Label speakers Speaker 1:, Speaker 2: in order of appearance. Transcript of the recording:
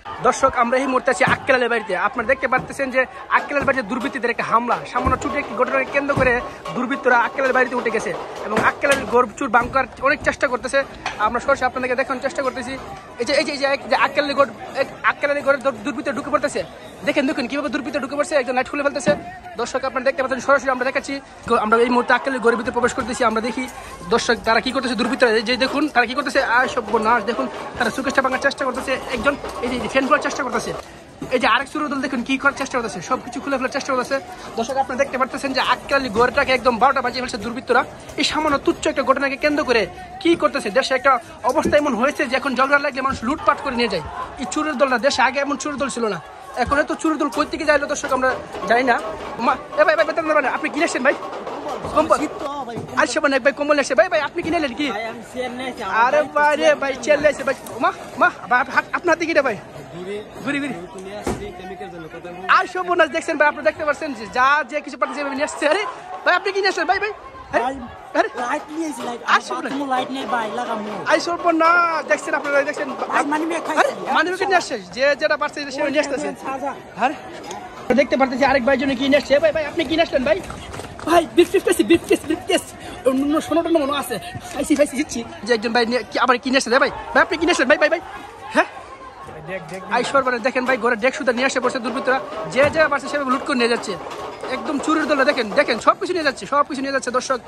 Speaker 1: দর্শক আমরা এই মুহূর্তে আছি আক্কেলের বাড়িতে। আপনারা দেখতে পাচ্ছেন যে আক্কেলের বাড়িতে দুর্বৃত্তদের একটা হামলা, সামান্য ছোট একটি ঘটনাকে কেন্দ্র করে দুর্বৃত্তরা আক্কেলের বাড়িতে উঠে গেছে এবং আক্কেলের ঘর চুর বাংকার অনেক চেষ্টা করতেছে। আমরা সরাসরি আপনাদেরকে দেখানোর চেষ্টা করতেছি। এই যে আক্কেলের ঘরে দুর্বৃত্ত ঢুকে পড়তেছে। দেখেন কিভাবে দুর্বৃত্ত ঢুকে পড়ছে, একজন লাইট খুলে ফেলতেছে। দর্শক আপনারা দেখতে পাচ্ছেন, সরাসরি আমরা দেখাচ্ছি। আমরা এই মুহূর্তে আক্কেলের ঘরের ভিতরে প্রবেশ করতেছি। আমরা দেখি দর্শক তারা কি করতেছে, দুর্বৃত্তরা যে দেখুন তারা কি করতেছে, নাশ দেখুন তারা সুকেশটা ভাঙার চেষ্টা করতেছে। একজন এই যে ফ্যান খোলার চেষ্টা করতেছে, এই যে আরেক চুরুদল দেখুন কি করার চেষ্টা করতেছে, সবকিছু খুলে ফেলার চেষ্টা করতেছে। দর্শক আপনারা দেখতে পাচ্ছেন যে আক্কেলের ঘরটাকে একদম 12টা বাজিয়ে ফেলছে দুর্বৃত্তরা। এই সামান্য তুচ্ছ একটা ঘটনাকে কেন্দ্র করে কি করতেছে, দেশে একটা অবস্থা এমন হয়েছে যে এখন ঝগড়া লাগলে মানুষ লুটপাট করে নিয়ে যায়। এই চুরের দলটা দেশে আগে এমন চুরের দল ছিল না, এখন এত চুরের দল কই থেকে যাইলো দর্শক আমরা জানি না। আপনি কিনে আসছেন ভাই? আচ্ছা ভাই কম্বল এসে ভাই আপনি কিনে এলেন কি? আরে ভাই রে ভাই চেল্লে এসে ভাই আপনার হাতে কিনে ভাই আর সব বোনাস দেখছেন ভাই, আপনি দেখতে পাচ্ছেন যে যা যে কিছু পাঠাচ্ছে নিয়ে আসছে। আরে ভাই আপনি কিনে আসলেন ভাই দেখতে পারতেছি আরেক ভাই জন্য কিনে আসছে। ভাই আপনি কিনে আসলেন ভাই? ভাই সোনাটা মনে আছে দিচ্ছি যে একজন ভাই আবার কিনে আসছে। ভাই আপনি কিনে আসলেন ভাই হ্যাঁ দেখেন ভাই ঘরে ডেক সুদা নিয়ে আসে পড়ছে দুর্বৃত্তরা, যে পারছে সেভাবে লুট করে নিয়ে যাচ্ছে। একদম চুরির দলে দেখেন সবকিছু নিয়ে যাচ্ছে দর্শক।